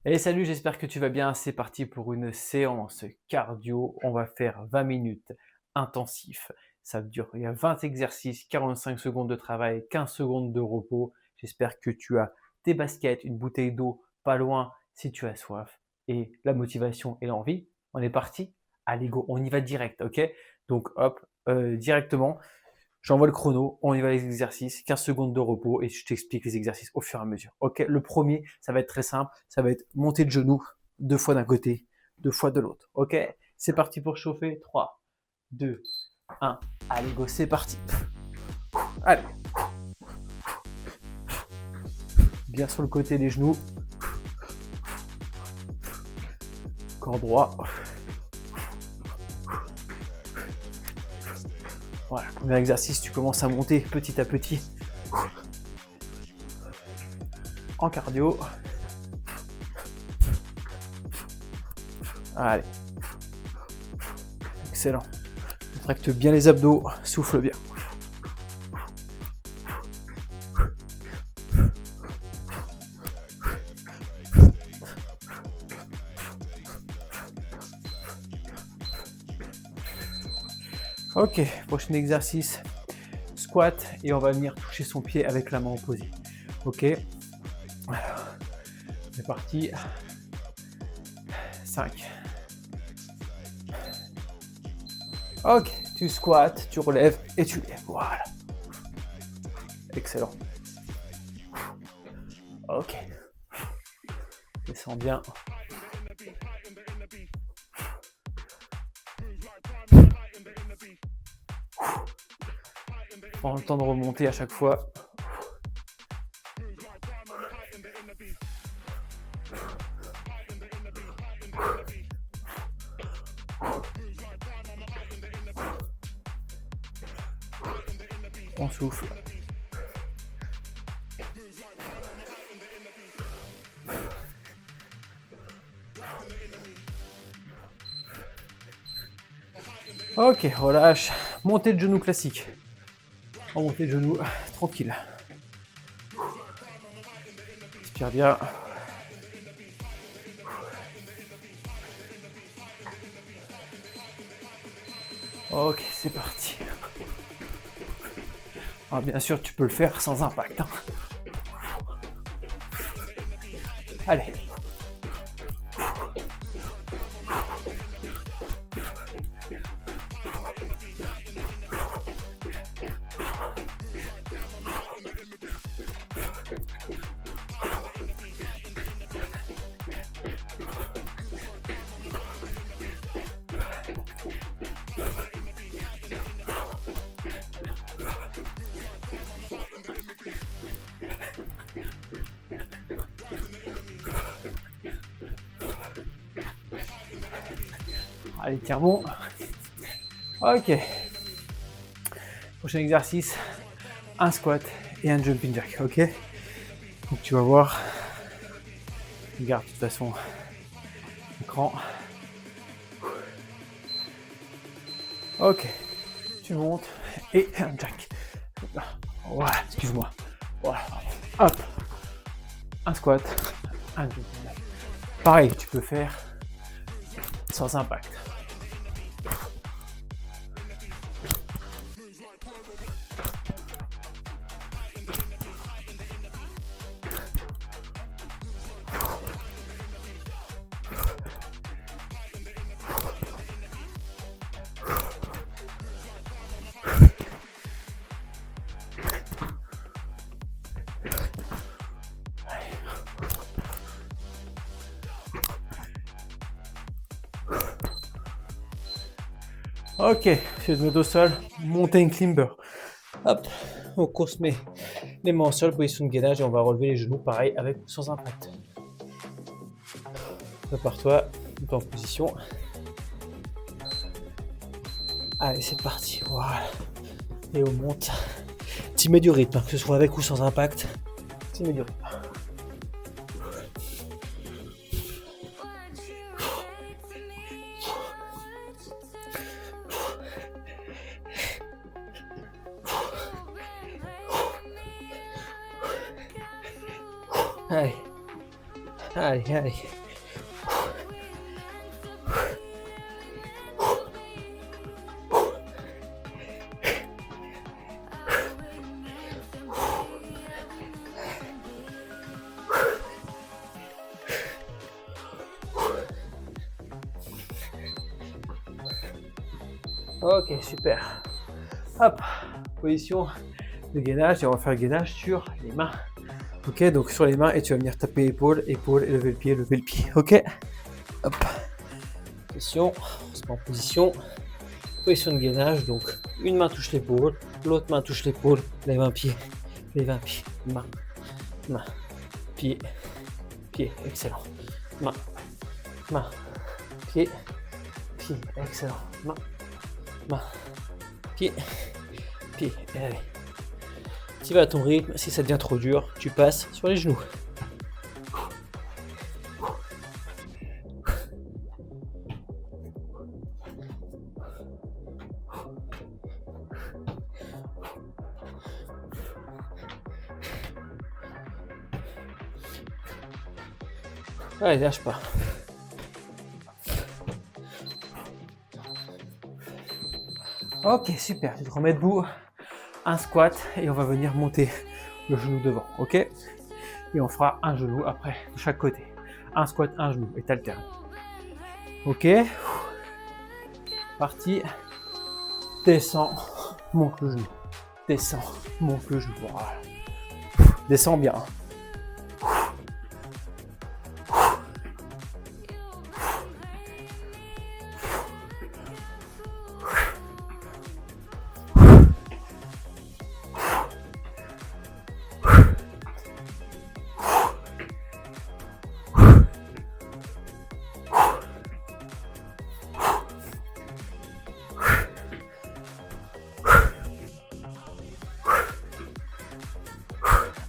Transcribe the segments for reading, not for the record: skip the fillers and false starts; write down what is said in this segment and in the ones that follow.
Et salut, j'espère que tu vas bien. C'est parti pour une séance cardio. On va faire 20 minutes intensifs. Ça dure, il y a 20 exercices, 45 secondes de travail, 15 secondes de repos. J'espère que tu as tes baskets, une bouteille d'eau pas loin si tu as soif et la motivation et l'envie. On est parti. Allez go, on y va direct, ok? Donc hop, directement. J'envoie le chrono, on y va les exercices, 15 secondes de repos et je t'explique les exercices au fur et à mesure. Ok, le premier, ça va être très simple, ça va être monter de genoux, 2 fois d'un côté, 2 fois de l'autre. Ok, c'est parti pour chauffer. 3, 2, 1. Allez, go, c'est parti. Allez, bien sur le côté des genoux. Corps droit. Voilà, premier exercice, tu commences à monter petit à petit en cardio. Allez, excellent. Contracte bien les abdos, souffle bien. Ok, prochain exercice, squat et on va venir toucher son pied avec la main opposée. Ok, alors, c'est parti. 5. Ok, tu squats, tu relèves et tu lèves. Voilà. Excellent. Ok. Descends bien. Prends le temps de remonter à chaque fois. On souffle. Ok, relâche. Montée de genoux classique. En montée de genoux, tranquille. Inspire bien. Ok, c'est parti. Alors, bien sûr, tu peux le faire sans impact. Hein. Allez. Allez, tiens bon. Ok. Prochain exercice, un squat et un jumping jack. Ok. Donc tu vas voir. Regarde de toute façon l'écran. Ok. Tu montes et un jack. Voilà, excuse-moi. Voilà. Hop. Un squat, un jumping jack. Pareil, tu peux faire sans impact. Ok, je vais te mettre au sol, mountain climber. Hop, donc on se met les mains au sol, position de gainage et on va relever les genoux pareil avec ou sans impact. Prépare-toi, mets-toi en position. Allez, c'est parti, voilà. Et on monte. Tu mets du rythme, que ce soit avec ou sans impact. Tu mets du rythme. Allez, allez, allez. Ok, super. Hop, position de gainage, et on va faire le gainage sur les mains. Ok, donc sur les mains, et tu vas venir taper épaule, épaule, et lever le pied. Ok, hop. Position, on se met en position. Position de gainage, donc une main touche l'épaule, l'autre main touche l'épaule, les 20 pieds, main, main, pied, pied, excellent. Main, main, pied, pied, excellent. Main, main, pied, pied, et allez. Tu vas à ton rythme, si ça devient trop dur, tu passes sur les genoux. Allez, lâche pas. Ok, super, tu te remets debout. Un squat et on va venir monter le genou devant, ok? Et on fera un genou après de chaque côté. Un squat, un genou et t'alternes. Ok? Parti. Descends, monte le genou. Descends, monte le genou. Voilà. Descends bien.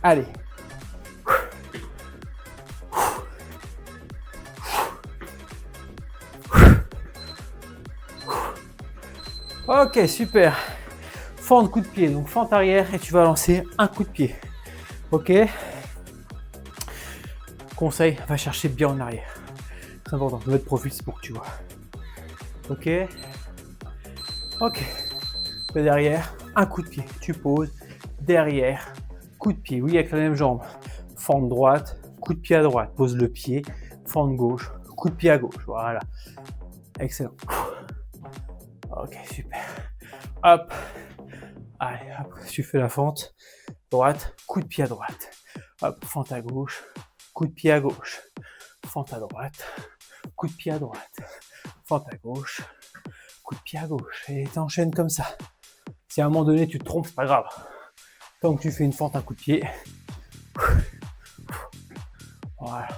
Allez. Ok, super. Fente, coup de pied. Donc fente arrière et tu vas lancer un coup de pied. Ok. Conseil, va chercher bien en arrière. C'est important. Le mettre profil, c'est pour que tu vois. Ok. Ok. De derrière, un coup de pied. Tu poses. Derrière, coup de pied. Oui, avec la même jambe. Fente droite, coup de pied à droite. Pose le pied. Fente gauche, coup de pied à gauche. Voilà. Excellent. Ok, super. Hop. Allez, hop. Tu fais la fente. Droite, coup de pied à droite. Hop, fente à gauche. Coup de pied à gauche. Fente à droite. Coup de pied à droite. Fente à gauche. Coup de pied à gauche. Et t'enchaînes comme ça. Si à un moment donné tu te trompes, c'est pas grave. Tant que tu fais une fente, un coup de pied. Voilà.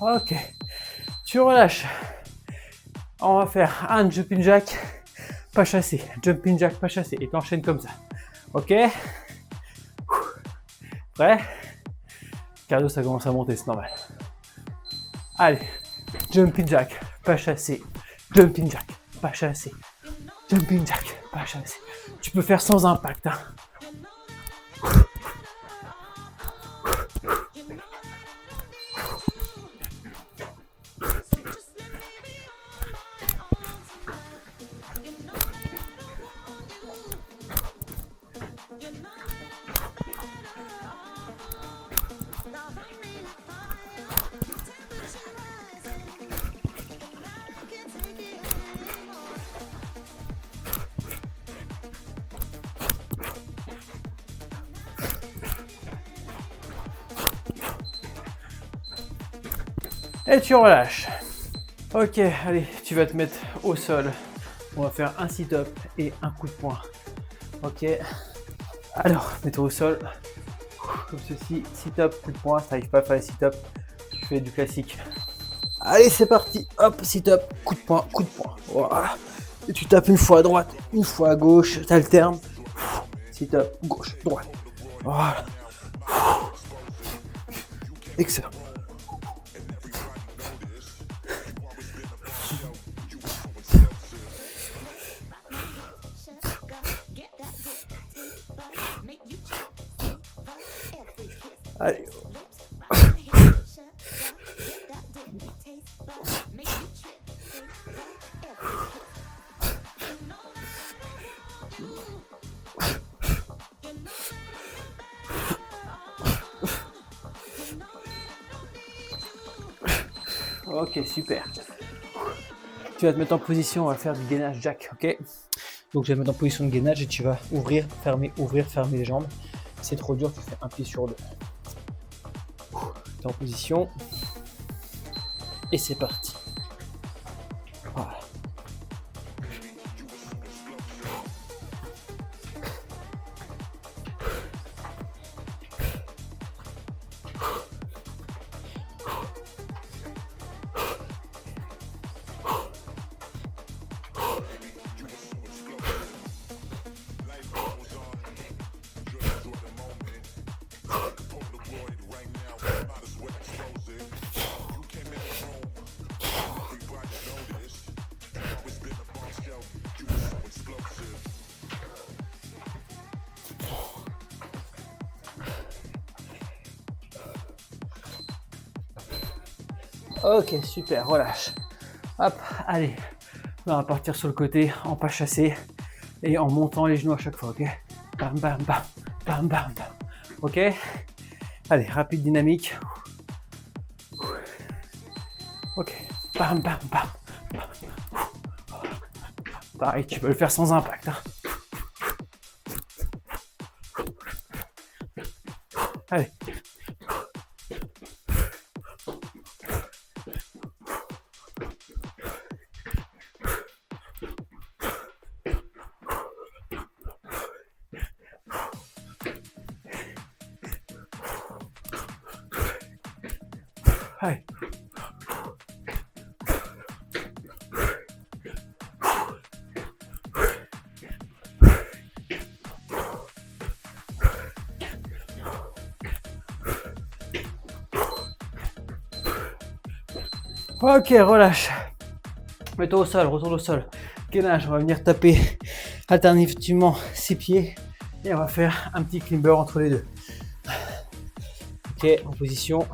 Ok. Tu relâches. On va faire un jumping jack, pas chassé. Jumping jack, pas chassé. Et t'enchaînes comme ça. Ok. Prêt? Cardio, ça commence à monter, c'est normal. Allez. Jumping jack, pas chassé. Jumping jack, pas chassé. Jumping jack, pas chassé. Tu peux faire sans impact. Hein. Et tu relâches. Ok, allez, tu vas te mettre au sol. On va faire un sit-up et un coup de poing. Ok. Alors, mets-toi au sol. Comme ceci, sit-up, coup de poing. Si t'arrives pas à faire les sit-up, tu fais du classique. Allez, c'est parti. Hop, sit-up, coup de poing, coup de poing. Voilà. Et tu tapes une fois à droite, une fois à gauche. T'alternes. Sit-up, gauche, droite. Voilà. Excellent. Allez. Ok, super. Tu vas te mettre en position, on va faire du gainage jack, ok? Donc je vais te mettre en position de gainage et tu vas ouvrir, fermer les jambes. C'est trop dur, tu fais un pied sur deux. Tu es en position. Et c'est parti. Voilà. Ok, super, relâche. Hop, allez. On va partir sur le côté en pas chassé et en montant les genoux à chaque fois, ok? Bam, bam, bam, bam, bam, bam. Ok? Allez, rapide, dynamique. Ok. Bam, bam, bam. Pareil, tu peux le faire sans impact. Hein. Allez. Allez. Ok, relâche. Mets-toi au sol, retourne au sol. Gainage, on va venir taper alternativement ses pieds et on va faire un petit climber entre les deux. Ok, en position.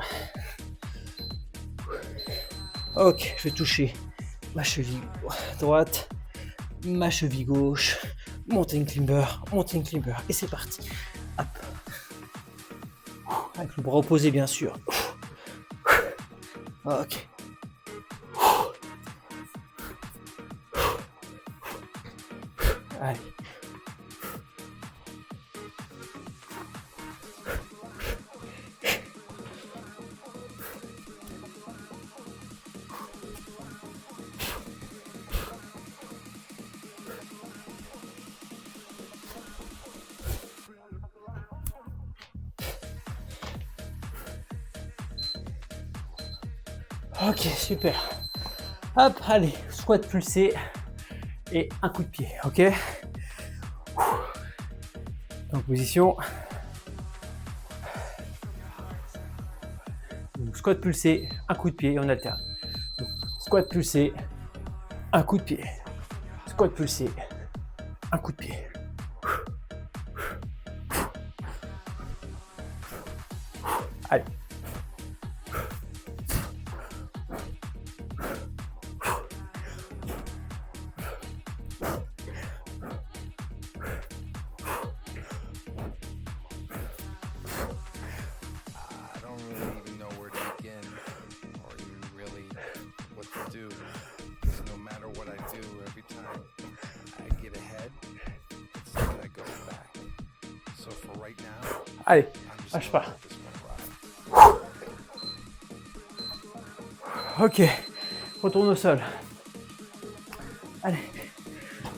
Ok, je vais toucher ma cheville droite, ma cheville gauche, mountain climber, et c'est parti. Hop. Avec le bras opposé bien sûr. Ok. Allez. Ok, super. Hop, allez, squat pulsé et un coup de pied, ok? En position. Donc, squat pulsé, un coup de pied et on alterne. Donc, squat pulsé, un coup de pied. Squat pulsé, un coup de pied. Allez. Allez, lâche pas. Ok, retourne au sol. Allez,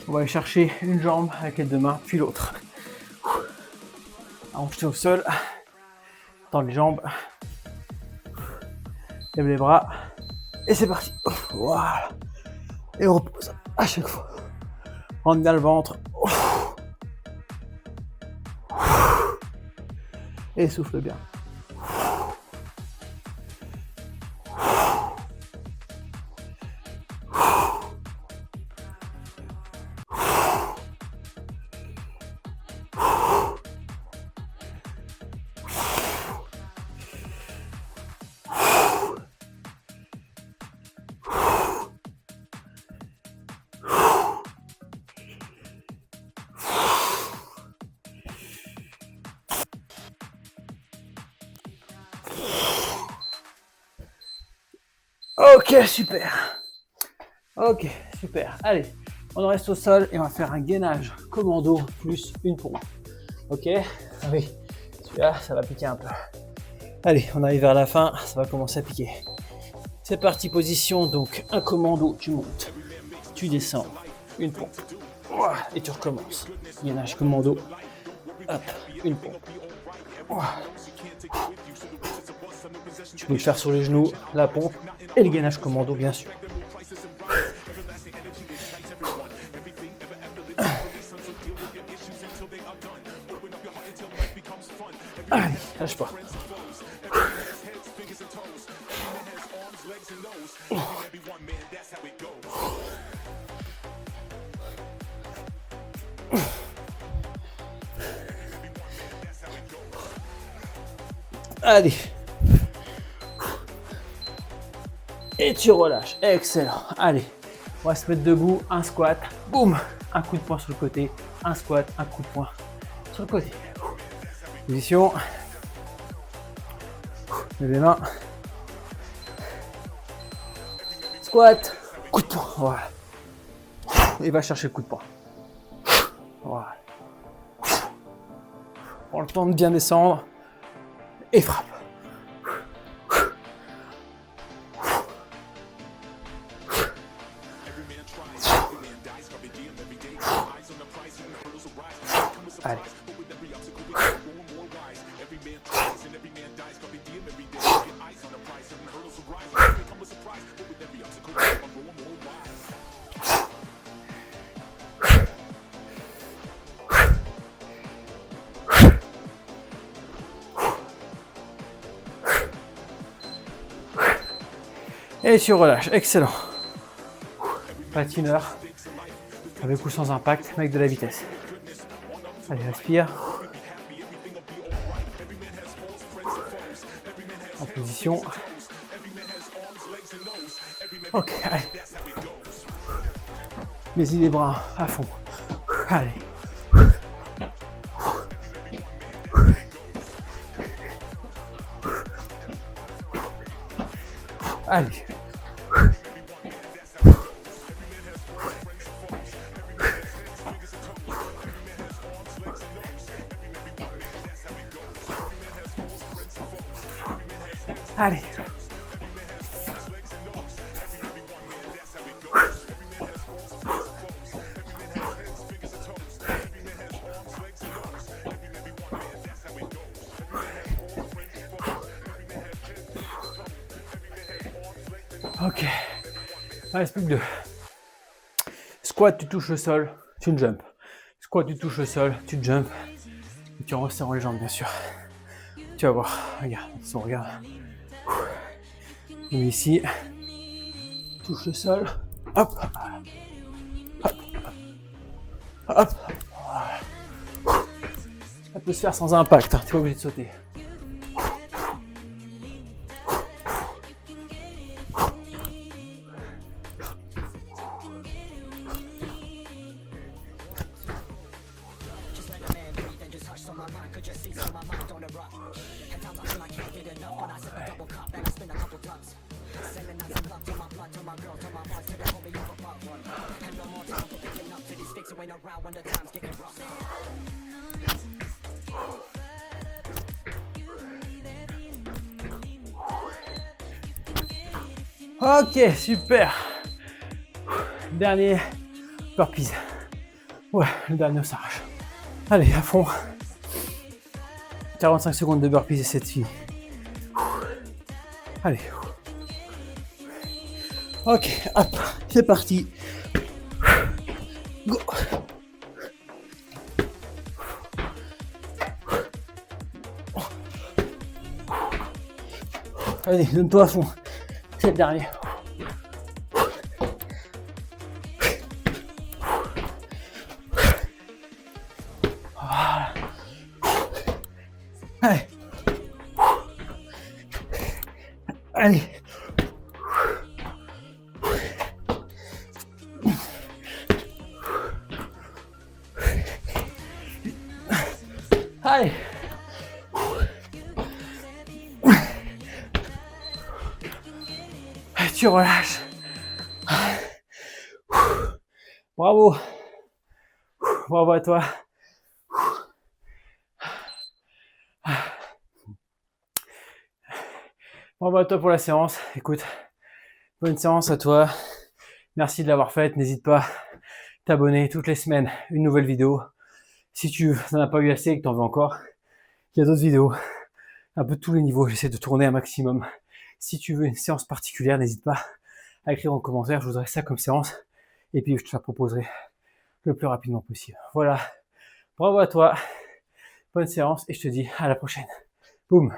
on va aller chercher une jambe avec les deux mains, puis l'autre. Allonge-toi au sol, tends les jambes, lève les bras, et c'est parti. Voilà. Et on repose à chaque fois. Rentre bien le ventre. Et souffle bien. Ok, super. Ok, super. Allez, on reste au sol et on va faire un gainage commando plus une pompe. Ok? Ah oui, celui-là, ça va piquer un peu. Allez, on arrive vers la fin, ça va commencer à piquer. C'est parti, position, donc un commando, tu montes, tu descends, une pompe, et tu recommences. Gainage commando, hop, une pompe. Tu peux le faire sur les genoux, la pompe et le gainage commando, bien sûr. Allez, lâche pas. Allez. Et tu relâches. Excellent. Allez, on va se mettre debout. Un squat. Boum. Un coup de poing sur le côté. Un squat. Un coup de poing sur le côté. Position. Lève les mains. Squat. Coup de poing. Voilà. Et va chercher le coup de poing. Voilà. Prends le temps de bien descendre. Et frappe. Allez. Et tu relâches, excellent. Patineur, avec ou sans impact, avec de la vitesse. Allez, respire. En position. Ok, allez. Mets-y les bras à fond. Allez. Allez. Allez. Ok. Il reste plus que deux. Squat, tu touches le sol, tu jump. Squat, tu touches le sol, tu jump. Et tu resserres les jambes, bien sûr. Tu vas voir. Regarde, si on regarde. Et ici, touche le sol. Hop. Hop. Hop. Ça peut se faire sans impact. Tu n'es pas obligé de sauter. Ok, super. Dernier burpees. Ouais, le dernier on s'arrache. Allez, à fond. 45 secondes de burpees et cette fille. Allez. Ok, hop, c'est parti. Go. Allez, donne-toi à fond. C'est le dernier. Voilà. Allez. Allez. Allez. Tu relâches. Bravo. Bravo à toi. Bravo à toi pour la séance. Écoute, bonne séance à toi. Merci de l'avoir faite. N'hésite pas à t'abonner toutes les semaines. Une nouvelle vidéo. Si tu n'en as pas eu assez et que tu en veux encore, il y a d'autres vidéos. Un peu de tous les niveaux. J'essaie de tourner un maximum. Si tu veux une séance particulière, n'hésite pas à écrire en commentaire. Je voudrais ça comme séance. Et puis, je te la proposerai le plus rapidement possible. Voilà. Bravo à toi. Bonne séance et je te dis à la prochaine. Boum.